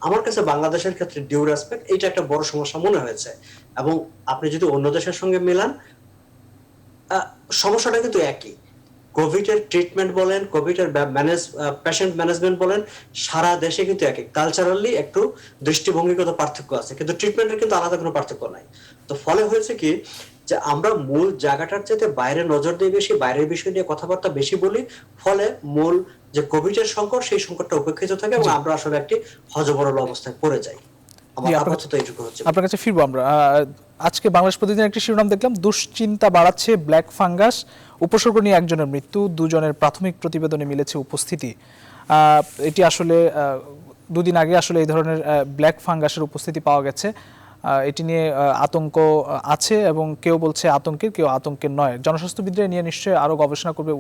আমার কাছে বাংলাদেশের ক্ষেত্রে ডিউ রেসপেক্ট এটা একটা বড় সমস্যা মনে হয়েছে। এবং আপনি যদি অন্য দেশের সঙ্গে মেলান, সমস্যাটা কিন্তু একই। কোভিড এর ট্রিটমেন্ট বলেন, কোভিড এর পেশেন্ট ম্যানেজমেন্ট বলেন, সারা দেশে কিন্তু একই। কালচারালি একটু দৃষ্টিভঙ্গিগত পার্থক্য আছে, কিন্তু ট্রিটমেন্টের কিন্তু আলাদা কোনো পার্থক্য নাই। তো ফলে হয়েছে কি যে আমরা মূল জায়গাটার চাইতে বাইরে নজর দিয়ে বেশি, বাইরের বিষয় নিয়ে কথাবার্তা বেশি বলি, ফলে মূল যে কোভিড এর সংকট, সেই সংকটটা উপেক্ষিত থাকে এবং আমরা আসলে একটি হযবরল অবস্থায় পড়ে যাই। আমার আপাতত এইটুকু হচ্ছে। আপনার কাছে ফিরবো আমরা। আজকে বাংলাদেশ প্রতিদিনের একটি শিরোনাম দেখলাম, দুশ্চিন্তা বাড়াচ্ছে ব্ল্যাক ফাঙ্গাস, উপসর্গ নিয়ে একজনের মৃত্যু, দুজনের প্রাথমিক প্রতিবেদনে মিলেছে উপস্থিতি। এটি আসলে দুদিন আগে আসলে এই ধরনের ব্ল্যাক ফাঙ্গাসের উপস্থিতি পাওয়া গেছে। এটি নিয়ে আতঙ্ক আছে এবং কেউ বলছে আতঙ্কের, কেউ আতঙ্কের নয়। জনস্বাস্থ্যবিদরা নিয়ে নিশ্চয়ই আরও গবেষণা করবে।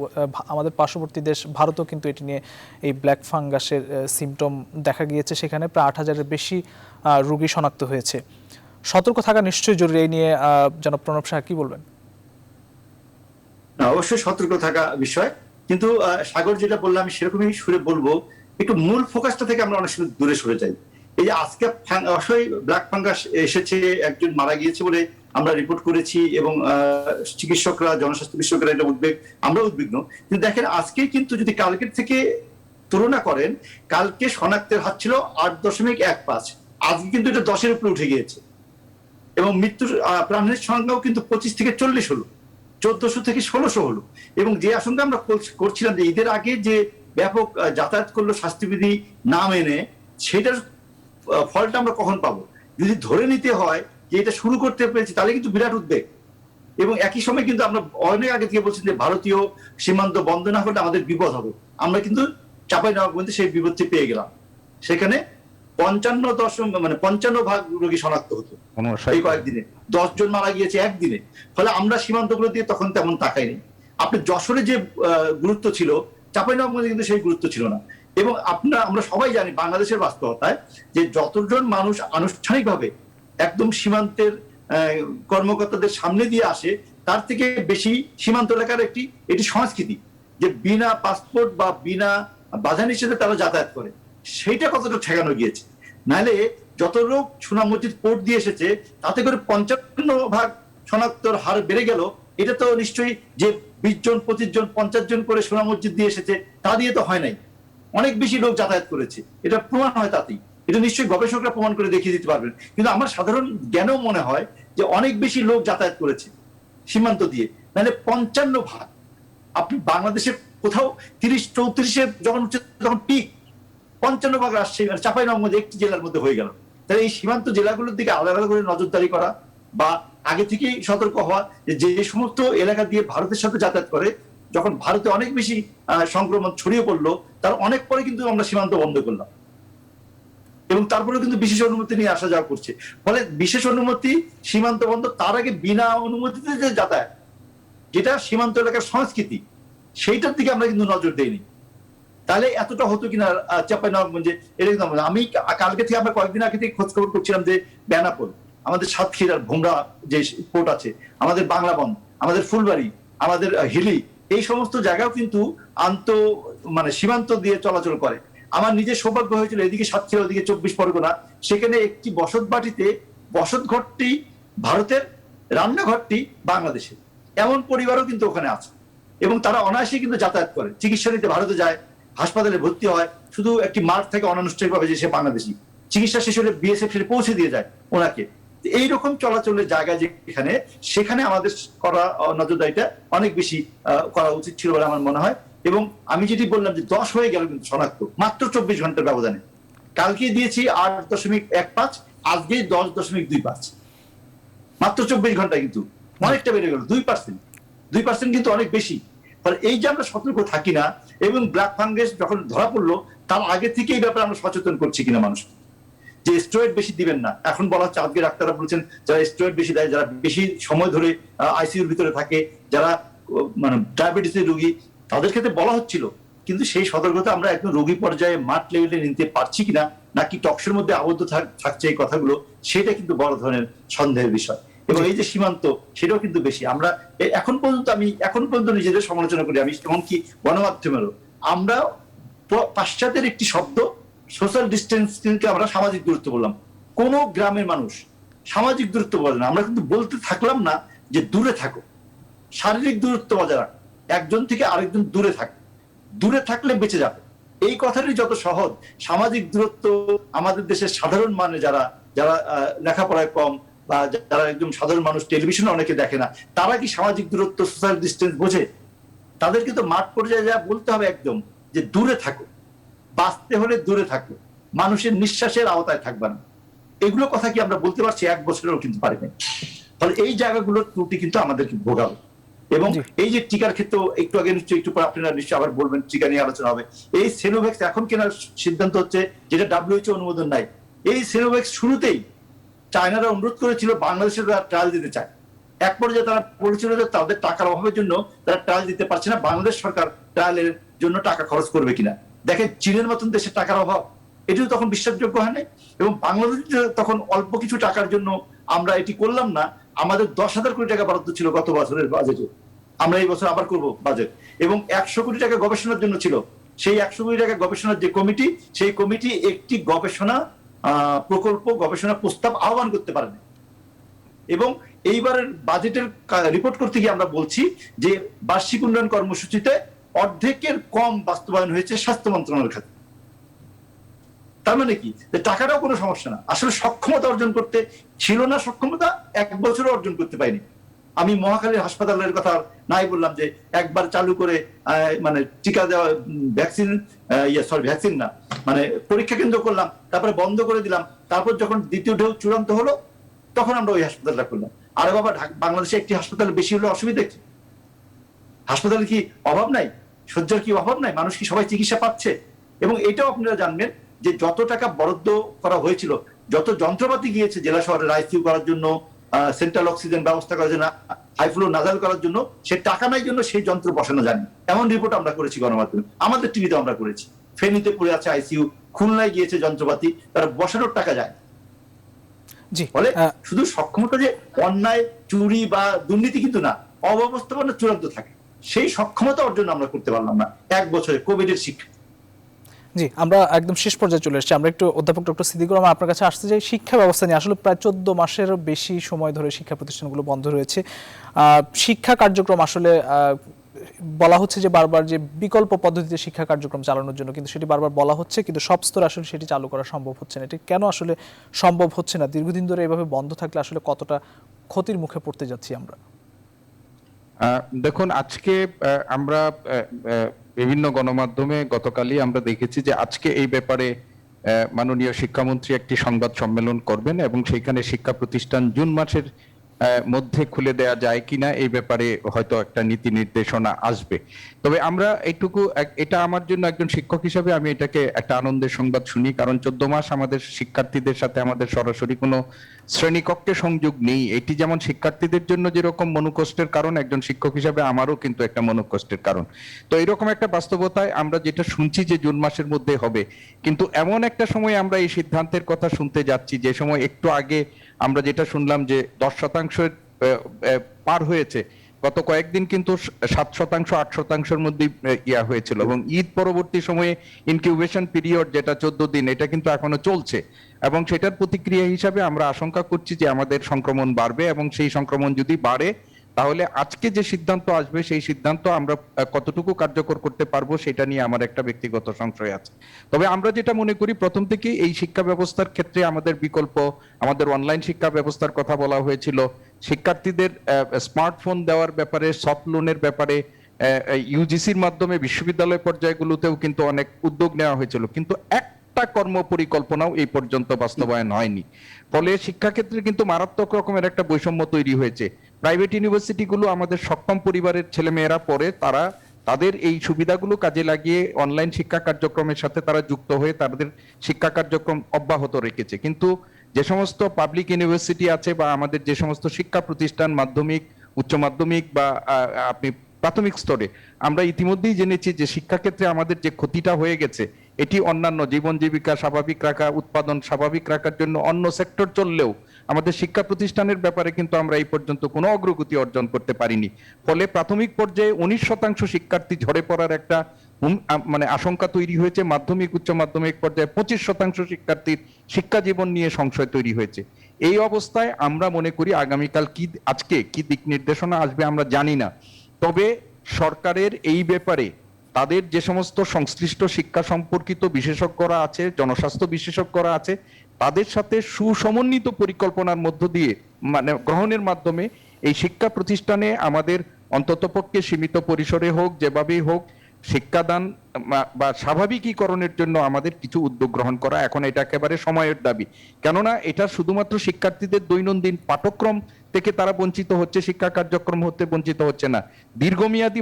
আমাদের পার্শ্ববর্তী দেশ ভারতও কিন্তু এটি নিয়ে এই ব্ল্যাক ফাঙ্গাসের সিমটম দেখা গিয়েছে, সেখানে প্রায় 8,000-এর বেশি রোগী শনাক্ত হয়েছে। সতর্ক থাকা নিশ্চয়ই জরুরি। এই নিয়ে জনাব প্রণব সাহা কি বলবেন? অবশ্যই সতর্ক থাকা বিষয়, কিন্তু সাগর যেটা বললাম আমি সেরকমই সুরে বলবো, একটু মূল ফোকাসটা থেকে আমরা অনেক সময় দূরে সরে যাই। এই যে আজকে অবশ্যই ব্ল্যাক ফাঙ্গাস এসেছে, একজন মারা গিয়েছে বলে আমরা রিপোর্ট করেছি এবং চিকিৎসকরা, জনস্বাস্থ্য বিশেষজ্ঞরা এটা আমরা উদ্বিগ্ন। কিন্তু দেখেন আজকে কিন্তু যদি কালকের থেকে তুলনা করেন, কালকে শনাক্তের হার ছিল 8.15, আজকে কিন্তু এটা 10-এর উপরে উঠে গিয়েছে এবং মৃত্যুর প্রাণহানির সংখ্যাও কিন্তু 25 থেকে 40 হলো, 1400 থেকে 1600 হলো। এবং যে আশঙ্কা আমরা করছিলাম যে ঈদের আগে যে ব্যাপক যাতায়াত করলো স্বাস্থ্যবিধি না মেনে, সেটার ফলটা আমরা কখন পাবো? যদি ধরে নিতে হয় যে এটা শুরু করতে পেরেছি, তাহলে কিন্তু বিরাট উদ্বেগ। এবং একই সময় কিন্তু আমরা অনেক আগে থেকে বলছি যে ভারতীয় সীমান্ত বন্ধ না হলে আমাদের বিপদ হবে। আমরা কিন্তু চাঁপাইনবাবগঞ্জে সেই বিপদটি পেয়ে গেলাম। সেখানে 55% রোগী শনাক্ত হতো এই কয়েকদিনে, 10 জন মারা গিয়েছে একদিনে। ফলে আমরা সীমান্তগুলো দিয়ে তখন তেমন তাকাইনি। আপনি যশোরে যে গুরুত্ব ছিল, চাঁপাইনবাবগঞ্জে কিন্তু সেই গুরুত্ব ছিল না। এবং আমরা সবাই জানি বাংলাদেশের বাস্তবতায় যে যতজন মানুষ আনুষ্ঠানিকভাবে একদম সীমান্তের কর্মকর্তাদের সামনে দিয়ে আসে, তার থেকে বেশি সীমান্ত এলাকার এটি সংস্কৃতি যে বিনা পাসপোর্ট বা বিনা বাধা নিষেধে তারা যাতায়াত করে। সেইটা কতটা ঠেকানো গিয়েছে। নাহলে যত লোক সুনাম মসজিদ পোর্ট দিয়ে এসেছে, তাতে করে 55% শনাক্তর হার বেড়ে গেল। এটা তো নিশ্চয়ই যে 20 জন 25 জন 50 জন করে সুনাম মসজিদ দিয়ে এসেছে তা দিয়ে তো হয় নাই, অনেক বেশি লোক যাতায়াত করেছে। এটা প্রমাণ হয় তাতেই, এটা নিশ্চয়ই গবেষকরা প্রমাণ করে দেখিয়ে দিতে পারবেন। কিন্তু আমার সাধারণ জ্ঞানেও মনে হয় যে অনেক বেশি লোক যাতায়াত করেছে সীমান্ত দিয়ে। নাহলে 55%, আপনি বাংলাদেশের কোথাও 30-34-এ যখন হচ্ছে তখন পিক, 55% রাজশাহী চাঁপাইনবাবগঞ্জ একটি জেলার মধ্যে হয়ে গেল। তাহলে এই সীমান্ত জেলাগুলোর দিকে আলাদা আলাদা করে নজরদারি করা বা আগে থেকেই সতর্ক হওয়া যে সমস্ত এলাকা দিয়ে ভারতের সাথে যাতায়াত করে, যখন ভারতে অনেক বেশি সংক্রমণ ছড়িয়ে পড়লো, তার অনেক পরে কিন্তু আমরা সীমান্ত বন্ধ করলাম এবং তারপরে কিন্তু বিশেষ অনুমতি নিয়ে আসা যাওয়া করছে। ফলে বিশেষ অনুমতি, সীমান্ত বন্ধ, তার আগে বিনা অনুমতিতে যে যাতায়াত, যেটা সীমান্ত এলাকার সংস্কৃতি, সেইটার দিকে আমরা কিন্তু নজর দেইনি। তাহলে এতটা হতো কিনা চাঁপাইনবাবগঞ্জে। এটা কিন্তু আমি কালকে থেকে, আমরা কয়েকদিন আগে থেকে খোঁজ খবর করছিলাম যে বেনাপোল, আমাদের সাতক্ষীরার ভোমরা যে পোর্ট আছে, আমাদের বাংলাবন, আমাদের ফুলবাড়ি, আমাদের হিলি, এই সমস্ত জায়গাও কিন্তু সীমান্ত দিয়ে চলাচল করে। আমার নিজের সৌভাগ্য হয়েছিল এদিকে সাতক্ষীরা, ওদিকে 24 পরগনা, সেখানে একটি বসত বাটিতে বসত ঘরটি ভারতের, রান্নাঘরটি বাংলাদেশের, এমন পরিবারও কিন্তু ওখানে আছে এবং তারা অনায়াসে কিন্তু যাতায়াত করে, চিকিৎসা নিতে ভারতে যায়, হাসপাতালে ভর্তি হয়, শুধু একটি মার্গ থেকে অনানুষ্ঠানিকভাবে যে সে বাংলাদেশি, চিকিৎসা শেষ হলে বিএসএফ সেটা পৌঁছে দিয়ে যায় ওনাকে। এইরকম চলাচলের জায়গা যেখানে, সেখানে আমাদের করা নজরদারিটা অনেক বেশি করা উচিত ছিল বলে আমার মনে হয়। এবং আমি যেটি বললাম যে 10 হয়ে গেল কিন্তু শনাক্ত মাত্র 24 ঘন্টার ব্যবধানে। কালকে দিয়েছি 8.15, আজকে 10.25, মাত্র 24 ঘন্টায় কিন্তু অনেকটা বেড়ে গেল, 2% কিন্তু অনেক বেশি। ফলে এই যে আমরা সতর্ক থাকি না, এবং ব্ল্যাক ফাঙ্গাস যখন ধরা পড়লো তার আগে থেকে এই ব্যাপারে আমরা সচেতন করছি কিনা মানুষ, যে স্টেরয়েড বেশি দিবেন না। এখন বলা হচ্ছে, আজকে ডাক্তাররা বলছেন যারা স্টেরয়েড বেশি দেয়, যারা বেশি সময় ধরে আইসিইউর ভিতরে থাকে, যারা মানে ডায়াবেটিসের রোগী, তাদের ক্ষেত্রে বলা হচ্ছিল। কিন্তু সেই সতর্কতা আমরা একদম রোগী পর্যায়ে মাঠ লেভেলে নিতে পারছি কিনা, নাকি টক্সের মধ্যে আবদ্ধ থাকছে এই কথাগুলো, সেটা কিন্তু বড় ধরনের সন্দেহের বিষয়। এবং এই যে সীমান্ত, সেটাও কিন্তু বেশি। আমরা এখন পর্যন্ত নিজেদের সমালোচনা করি, আমি এমনকি গণমাধ্যমেরও, আমরা পাশ্চাত্যের একটি শব্দ সোশ্যাল ডিস্টেন্সিংকে আমরা সামাজিক দূরত্ব বললাম। কোন গ্রামের মানুষ সামাজিক দূরত্ব বলে না, আমরা কিন্তু বলতে থাকলাম না যে দূরে থাকো, শারীরিক দূরত্ব বজায় রাখো, একজন থেকে আরেকজন দূরে থাকো, দূরে থাকলে বেঁচে যাবে। এই কথাটি যত সহজ, সামাজিক দূরত্ব আমাদের দেশের সাধারণ মানে যারা লেখাপড়ায় কম বা যারা একদম সাধারণ মানুষ, টেলিভিশনে অনেকে দেখে না, তারা কি সামাজিক দূরত্ব সোশ্যাল ডিস্টেন্স বোঝে? তাদেরকে তো মাঠ পর্যায়ে যা বলতে হবে একদম, যে দূরে থাকো, বাঁচতে হলে দূরে থাকো, মানুষের নিঃশ্বাসের আওতায় থাকবে না। এগুলো কথা কি আমরা বলতে পারছি? 1 বছরেও কিন্তু পারি না। ফলে এই জায়গাগুলোর ত্রুটি কিন্তু আমাদেরকে ভোগাবে। এবং এই যে টিকার ক্ষেত্রে একটু আগে একটু পর আপনারা নিশ্চয়ই আবার বলবেন, টিকা নিয়ে আলোচনা হবে। এই সিনোভ্যাক্স এখন কেনার সিদ্ধান্ত হচ্ছে, যেটা WHO অনুমোদন নাই। এই সিনোভ্যাক্স শুরুতেই চায়নারা অনুরোধ করেছিল বাংলাদেশের ট্রায়াল দিতে চায়। এক পর্যায়ে তারা বলেছিল যে তাদের টাকার অভাবের জন্য তারা ট্রায়াল দিতে পারছে না, বাংলাদেশ সরকার ট্রায়ালের জন্য টাকা খরচ করবে কিনা। দেখেন, চীনের মতন দেশের টাকার অভাব, এটিও তখন বিশ্বাসযোগ্য হয় না। এবং বাংলাদেশ তখন অল্প কিছু টাকার জন্য আমরা এটি করলাম না। আমাদের 10,000 কোটি টাকা বরাদ্দ ছিল গত বছরের বাজেটে, আমরা এই বছর আবার করব বাজেট। এবং 100 কোটি টাকা গবেষণার জন্য ছিল। সেই 100 কোটি টাকা গবেষণার যে কমিটি, সেই কমিটি একটি গবেষণা প্রকল্প, গবেষণা প্রস্তাব আহ্বান করতে পারেনি। এবং এইবারের বাজেটের রিপোর্ট করতে গিয়ে আমরা বলছি যে বার্ষিক উন্নয়ন কর্মসূচিতে অর্ধেকের কম বাস্তবায়ন হয়েছে স্বাস্থ্য মন্ত্রণালয়ের খাতে। তার মানে কি, টাকাটাও কোনো সমস্যা না, আসলে সক্ষমতা অর্জন করতে ছিল না, সক্ষমতা 1 বছরও অর্জন করতে পারিনি। আমি মহাখালীর হাসপাতালের কথা নাই বললাম, যে একবার চালু করে মানে টিকা দেওয়া, ভ্যাকসিন না, মানে পরীক্ষা কেন্দ্র করলাম, তারপরে বন্ধ করে দিলাম, তারপর যখন দ্বিতীয় ঢেউ চূড়ান্ত হলো, তখন আমরা ওই হাসপাতালটা করলাম। আরে বাবা, বাংলাদেশে একটি হাসপাতাল বেশি হলে অসুবিধা কি? হাসপাতালের কি অভাব নাই? শয্যার কি অভাব নাই? মানুষ কি সবাই চিকিৎসা পাচ্ছে? এবং এটাও আপনারা জানবেন যে যত টাকা বরাদ্দ করা হয়েছিল, যত যন্ত্রপাতি গিয়েছে জেলা শহরের আইসিইউ করার জন্য, সেন্ট্রাল অক্সিজেন ব্যবস্থা করার জন্য, হাইফ্লো নাজাল করার জন্য, সে টাকা নাই জন্য সেই যন্ত্র বসানো যায়নি, এমন রিপোর্ট আমরা করেছি গণমাধ্যমে, আমাদের টিভিতে আমরা করেছি। ফেনীতে পড়ে আছে আইসিইউ, খুলনায় গিয়েছে যন্ত্রপাতি, তারা বসানোর টাকা যায়। ফলে শুধু সক্ষমতা যে অন্যায়, চুরি বা দুর্নীতি কিন্তু না, অব্যবস্থাপনা চূড়ান্ত থাকে, সেই সক্ষমতা অর্জন আমরা করতে পারলাম না 1 বছরে কোভিডের শিক্ষা। জি, আমরা একদম শেষ পর্যায়ে চলে এসেছি। আমরা একটু অধ্যাপক ডক্টর সিদ্দিকুর রহমান আপনার কাছে আসতে চাই। শিক্ষা ব্যবস্থা নিয়ে আসলে প্রায় 14 মাসের বেশি সময় ধরে শিক্ষা প্রতিষ্ঠানগুলো বন্ধ রয়েছে। শিক্ষা কার্যক্রম আসলে বলা হচ্ছে যে বারবার যে বিকল্প পদ্ধতিতে শিক্ষা কার্যক্রম চালানোর জন্য, কিন্তু সেটি বারবার বলা হচ্ছে, কিন্তু সব স্তরে আসলে সেটি চালু করা সম্ভব হচ্ছে না। এটি কেন আসলে সম্ভব হচ্ছে না? দীর্ঘদিন ধরে এভাবে বন্ধ থাকলে আসলে কতটা ক্ষতির মুখে পড়তে যাচ্ছি আমরা? দেখুন, আজকে আমরা বিভিন্ন গণমাধ্যমে গতকালই আমরা দেখেছি যে আজকে এই ব্যাপারে মাননীয় শিক্ষামন্ত্রী একটি সংবাদ সম্মেলন করবেন এবং সেখানে শিক্ষা প্রতিষ্ঠান জুন মাসের মধ্যে খুলে দেয়া যায় কিনা এই ব্যাপারে হয়তো একটা নীতি নির্দেশনা আসবে। তবে আমরা এটা আমার জন্য একজন শিক্ষক হিসেবে আমি এটাকে একটা আনন্দের সংবাদ শুনি, কারণ 14 মাস আমাদের শিক্ষার্থীদের সাথে আমাদের সরাসরি কোনো শ্রেণীকক্ষে সংযোগ নেই। এটি যেমন শিক্ষার্থীদের জন্য যেরকম মনোকষ্টের কারণ, একজন শিক্ষক হিসেবে আমারও কিন্তু একটা মনোকষ্টের কারণ। তো এরকম একটা বাস্তবতায় আমরা যেটা শুনছি যে জুন মাসের মধ্যে হবে, কিন্তু এমন একটা সময় আমরা এই সিদ্ধান্তের কথা শুনতে যাচ্ছি যে সময় একটু আগে আমরা যেটা শুনলাম যে 10% পার হয়েছে, গত কয়েকদিন কিন্তু 7%, 8%-এর মধ্যে হয়েছিল। এবং ঈদ পরবর্তী সময়ে ইনকিউবেশন পিরিয়ড যেটা 14 দিন, এটা কিন্তু এখনো চলছে। এবং সেটার প্রতিক্রিয়া হিসাবে আমরা আশঙ্কা করছি যে আমাদের সংক্রমণ বাড়বে, এবং সেই সংক্রমণ যদি বাড়ে তাহলে আজকে যে সিদ্ধান্ত আসবে সেই সিদ্ধান্ত আমরা কতটুকু কার্যকর করতে পারবো সেটা নিয়ে আমার একটা ব্যক্তিগত সংশয় আছে। তবে আমরা যেটা মনে করি, প্রথম থেকেই এই শিক্ষা ব্যবস্থার ক্ষেত্রে আমাদের বিকল্প, আমাদের অনলাইন শিক্ষা ব্যবস্থার কথা বলা হয়েছিল, শিক্ষার্থীদের স্মার্টফোন দেওয়ার ব্যাপারে, সফট লোনের ব্যাপারে ইউজিসির মাধ্যমে বিশ্ববিদ্যালয় পর্যায়গুলোতেও কিন্তু অনেক উদ্যোগ নেওয়া হয়েছিল, কিন্তু একটা কর্ম পরিকল্পনাও এই পর্যন্ত বাস্তবায়ন হয়নি। ফলে শিক্ষাক্ষেত্রে কিন্তু মারাত্মক রকমের একটা বৈষম্য তৈরি হয়েছে। প্রাইভেট ইউনিভার্সিটিগুলো আমাদের সক্ষম পরিবারের ছেলেমেয়েরা পড়ে, তারা তাদের এই সুবিধাগুলো কাজে লাগিয়ে অনলাইন শিক্ষা কার্যক্রমের সাথে তারা যুক্ত হয়ে তাদের শিক্ষা কার্যক্রম অব্যাহত রেখেছে। কিন্তু যে সমস্ত পাবলিক ইউনিভার্সিটি আছে বা আমাদের যে সমস্ত শিক্ষা প্রতিষ্ঠান মাধ্যমিক, উচ্চ মাধ্যমিক বা আপনি প্রাথমিক স্তরে, আমরা ইতিমধ্যেই জেনেছি যে শিক্ষাক্ষেত্রে আমাদের যে ক্ষতিটা হয়ে গেছে, এটি অন্যান্য জীবন জীবিকা স্বাভাবিক রাখা, উৎপাদন স্বাভাবিক রাখার জন্য অন্য সেক্টর চললেও আমাদের শিক্ষা প্রতিষ্ঠানের ব্যাপারে কিন্তু আমরা এই পর্যন্ত কোনো অগ্রগতি অর্জন করতে পারিনি। ফলে প্রাথমিক পর্যায়ে 19% শিক্ষার্থী ঝরে পড়ার একটা মানে আশঙ্কা তৈরি হয়েছে। মাধ্যমিক উচ্চ মাধ্যমিক পর্যায়ে 25% শিক্ষার্থীর শিক্ষা জীবন নিয়ে সংশয় তৈরি হয়েছে। এই অবস্থায় আমরা মনে করি আগামীকাল আজকে কি দিক নির্দেশনা আসবে আমরা জানি না, তবে সরকারের এই ব্যাপারে তাদের যে সমস্ত সংশ্লিষ্ট শিক্ষা সম্পর্কিত বিশেষজ্ঞরা আছে, জনস্বাস্থ্য বিশেষজ্ঞরা আছে, তাদের সাথে সুসমন্বিত পরিকল্পনার মধ্য দিয়ে মানে গ্রহণের মাধ্যমে এই শিক্ষা প্রতিষ্ঠানে আমাদের অন্ততপক্ষে সীমিত পরিসরে হোক, যেভাবেই হোক, শিক্ষাদান বা স্বাভাবিকীকরণের জন্য আমাদের কিছু উদ্যোগ গ্রহণ করা এখন এটা একেবারে সময়ের দাবি। কেননা এটা শুধুমাত্র শিক্ষার্থীদের দৈনন্দিন পাঠ্যক্রম থেকে তারা বঞ্চিত হচ্ছে, শিক্ষা কার্যক্রম হতে বঞ্চিত হচ্ছে না, দীর্ঘমেয়াদী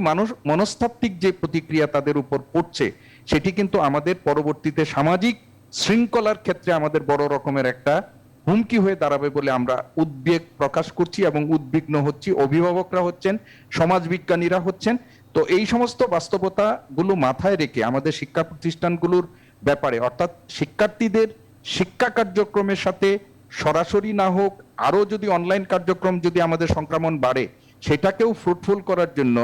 মনস্তাত্ত্বিক যে প্রতিক্রিয়া তাদের উপর পড়ছে সেটি কিন্তু আমাদের পরবর্তীতে সামাজিক শৃঙ্খলার ক্ষেত্রে আমাদের বড় রকমের একটা হুমকি হয়ে দাঁড়াবে বলে আমরা উদ্বেগ প্রকাশ করছি এবং উদ্বিগ্ন হচ্ছি। অভিভাবকরা হচ্ছেন, সমাজবিজ্ঞানীরা হচ্ছেন। তো এই সমস্ত বাস্তবতা গুলো মাথায় রেখে আমাদের শিক্ষা প্রতিষ্ঠানগুলোর ব্যাপারে, অর্থাৎ শিক্ষার্থীদের শিক্ষা কার্যক্রমের সাথে সরাসরি না হোক, আরো যদি অনলাইন কার্যক্রম যদি আমাদের সংক্রমণ বাড়ে সেটাকেও ফ্রুটফুল করার জন্য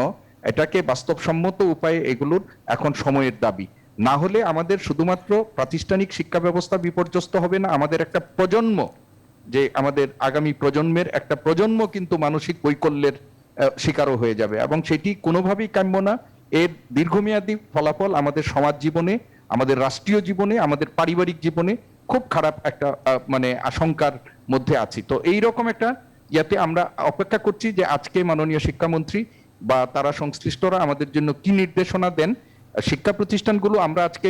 এটাকে বাস্তবসম্মত উপায়ে এগুলোর এখন সময়ের দাবি। না হলে আমাদের শুধুমাত্র প্রাতিষ্ঠানিক শিক্ষা ব্যবস্থা বিপর্যস্ত হবে না, আমাদের একটা প্রজন্ম, যে আমাদের আগামী প্রজন্মের একটা প্রজন্ম কিন্তু মানসিক বৈকল্যের শিকারও হয়ে যাবে এবং সেটি কোনোভাবেই কাম্য না। এর দীর্ঘমেয়াদী ফলাফল আমাদের সমাজ জীবনে, আমাদের রাষ্ট্রীয় জীবনে, আমাদের পারিবারিক জীবনে খুব খারাপ একটা মানে আশঙ্কার মধ্যে আছি। তো এই রকম একটা ইয়াতে আমরা অপেক্ষা করছি যে আজকে মাননীয় শিক্ষামন্ত্রী বা তারা সংশ্লিষ্টরা আমাদের জন্য কি নির্দেশনা দেন। শিক্ষা প্রতিষ্ঠানগুলো আমরা আজকে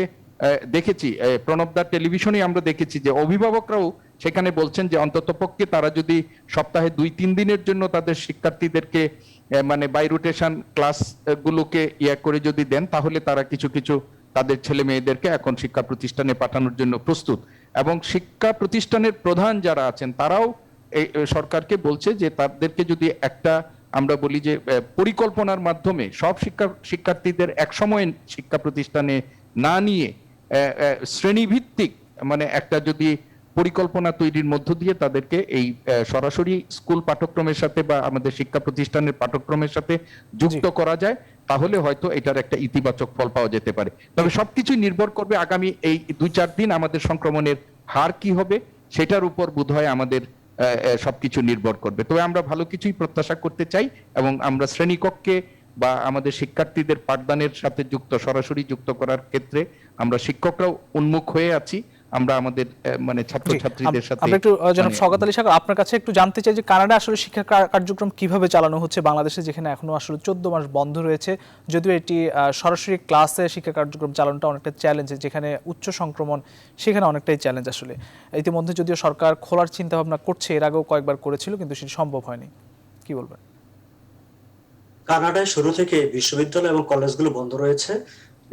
দেখেছি, প্রণবদার টেলিভিশনে আমরা দেখেছি যে অভিভাবকরাও সেখানে বলছেন যে অন্ততপক্ষে তারা যদি সপ্তাহে 2-3 দিনের জন্য তাদের শিক্ষার্থীদেরকে মানে বাই রোটেশন ক্লাস গুলোকে করে যদি দেন তাহলে তারা কিছু কিছু তাদের ছেলে মেয়েদেরকে এখন শিক্ষা প্রতিষ্ঠানে পাঠানোর জন্য প্রস্তুত। এবং শিক্ষা প্রতিষ্ঠানের প্রধান যারা আছেন তারাও এই সরকারকে বলছে যে তাদেরকে যদি একটা আমরা বলি যে পরিকল্পনার মাধ্যমে সব শিক্ষার্থীদের একসময় শিক্ষা প্রতিষ্ঠানে না নিয়ে শ্রেণীভিত্তিক মানে একটা যদি পরিকল্পনা তৈরির মধ্য দিয়ে তাদেরকে এই সরাসরি স্কুল পাঠ্যক্রমের সাথে বা আমাদের শিক্ষা প্রতিষ্ঠানের পাঠ্যক্রমের সাথে যুক্ত করা যায় তাহলে হয়তো এটার একটা ইতিবাচক ফল পাওয়া যেতে পারে। তবে সবকিছু নির্ভর করবে আগামী এই 2-4 দিন আমাদের সংক্রমণের হার কি হবে সেটার উপর বোধহয় আমাদের সবকিছু নির্ভর করবে। তবে আমরা ভালো কিছুই প্রত্যাশা করতে চাই এবং আমরা শ্রেণীকক্ষে বা আমাদের শিক্ষার্থীদের পাঠদানের সাথে সরাসরি যুক্ত করার ক্ষেত্রে আমরা শিক্ষকরাও উন্মুখ হয়ে আছি। আমরা আমাদের মানে ছাত্রছাত্রীদের সাথে আমরা একটু জনাব শওকত আলী সাগর আপনার কাছে একটু জানতে চাই যে কানাডা আসলে শিক্ষা কার্যক্রম কিভাবে চালানো হচ্ছে বাংলাদেশে, যেখানে এখনো আসলে 14 মাস বন্ধ রয়েছে, যদিও এটি সরাসরি ক্লাসে শিক্ষা কার্যক্রম চালানোটা অনেকটা চ্যালেঞ্জ, যেখানে উচ্চ সংক্রমণ সেখানে অনেকটাই চ্যালেঞ্জ। আসলে ইতিমধ্যে যদিও সরকার খোলার চিন্তা ভাবনা করছে, এর আগেও কয়েকবার করেছিল কিন্তু সেটি সম্ভব হয়নি, কি বলবেন? কানাডায় শুরু থেকে বিশ্ববিদ্যালয় এবং কলেজগুলো বন্ধ রয়েছে।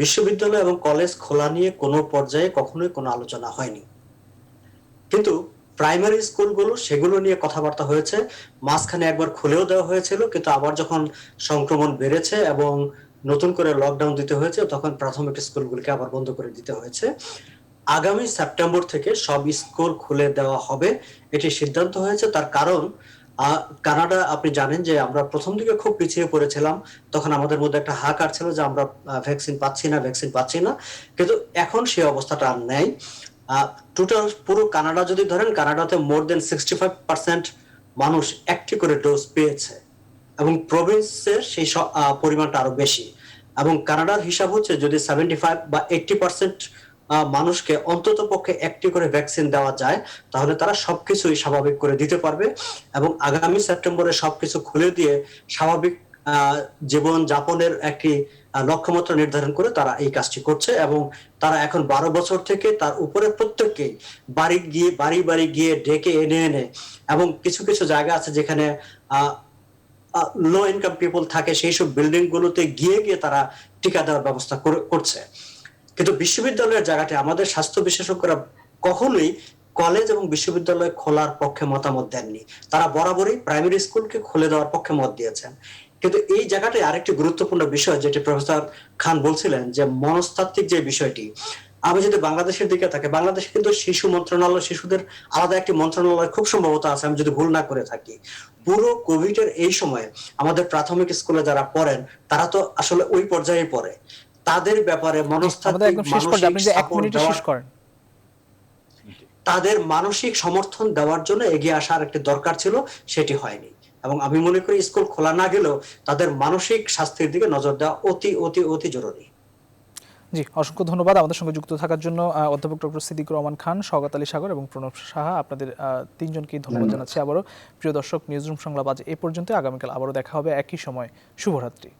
বিশ্ববিদ্যালয় এবং কলেজ খোলা নিয়ে কোনো পর্যায়ে কখনোই কোনো আলোচনা হয়নি, কিন্তু প্রাইমারি স্কুলগুলো সেগুলো নিয়ে কথাবার্তা হয়েছে। মাঝখানে একবার খুলেও দেওয়া হয়েছিল, কিন্তু আবার যখন সংক্রমণ বেড়েছে এবং নতুন করে লকডাউন দিতে হয়েছে তখন প্রাথমিক স্কুলগুলোকে আবার বন্ধ করে দিতে হয়েছে। আগামী সেপ্টেম্বর থেকে সব স্কুল খুলে দেওয়া হবে এটি সিদ্ধান্ত হয়েছে। তার কারণ কানাডা আপনি জানেন যে আমরা প্রথম দিকে খুব পিছিয়ে পড়েছিলাম, তখন আমাদের মধ্যে একটা হাহাকার ছিল যে আমরা ভ্যাকসিন পাচ্ছি না, কিন্তু এখন সেই অবস্থাটা আর নেই। টোটাল পুরো কানাডা যদি ধরেন, কানাডাতে মোর দেন 65% মানুষ একটি করে ডোজ পেয়েছে এবং প্রভিন্সের সেই পরিমাণটা আরো বেশি। এবং কানাডার হিসাব হচ্ছে যদি 75 বা 80% মানুষকে অন্তত পক্ষে একটি করে ভ্যাকসিন দেওয়া যায় তাহলে তারা সবকিছুই স্বাভাবিক করে দিতে পারবে এবং আগামী সেপ্টেম্বরে সবকিছু খুলে দিয়ে স্বাভাবিক জীবন যাপনের একটি লক্ষ্যমাত্রা নির্ধারণ করে তারা এই কাজটি করছে। এবং তারা এখন 12 বছর থেকে তার উপরে প্রত্যেককে বাড়ি বাড়ি গিয়ে ডেকে এনে এবং কিছু কিছু জায়গা আছে যেখানে লো ইনকাম পিপল থাকে সেই সব বিল্ডিং গুলোতে গিয়ে গিয়ে তারা টিকা দেওয়ার ব্যবস্থা করছে। কিন্তু বিশ্ববিদ্যালয়ের জায়গাটি আমাদের স্বাস্থ্য বিশেষজ্ঞরা কখনোই কলেজ এবং বিশ্ববিদ্যালয় খোলার পক্ষে মতামত দেননি। তারা বরাবরই প্রাইমারি স্কুলকে খুলে দেওয়ার পক্ষে মত দিয়েছেন। কিন্তু এই জায়গাটায় আরেকটি গুরুত্বপূর্ণ বিষয় যেটি প্রফেসর খান বলছিলেন যে মনস্তাত্ত্বিক যে বিষয়টি, আমি যদি বাংলাদেশের দিকে থাকি, বাংলাদেশে কিন্তু শিশু মন্ত্রণালয়, শিশুদের আলাদা একটি মন্ত্রণালয় খুব সম্ভবত আছে, আমি যদি ভুল না করে থাকি। পুরো কোভিড এর এই সময়ে আমাদের প্রাথমিক স্কুলে যারা পড়েন তারা তো আসলে ওই পর্যায়ে পড়ে, তাদের ব্যাপারে আমাদের মনস্তাত্ত্বিক একদম শেষ পর্যায়ে, আপনি যে 1 মিনিটে শেষ করেন। তাদের মানসিক সমর্থন দেওয়ার জন্য এগিয়ে আসার একটি দরকার ছিল, সেটি হয়নি। এবং আমি মনে করি স্কুল খোলা না গেলেও তাদের মানসিক স্বাস্থ্যের দিকে নজর দেওয়া অতি অতি অতি জরুরি। জি, অসংখ্য ধন্যবাদ আমাদের সঙ্গে যুক্ত থাকার জন্য অধ্যাপক ডক্টর সিদ্দিকুর রহমান খান, শওকত আলী সাগর এবং প্রণব সাহা। আপনাদের তিনজনকেই ধন্যবাদ জানাচ্ছি আবারও। প্রিয় দর্শক, নিউজরুম সংলাপ আজ এ পর্যন্ত। আগামীকাল আবারও দেখা হবে একই সময়। শুভরাত্রি।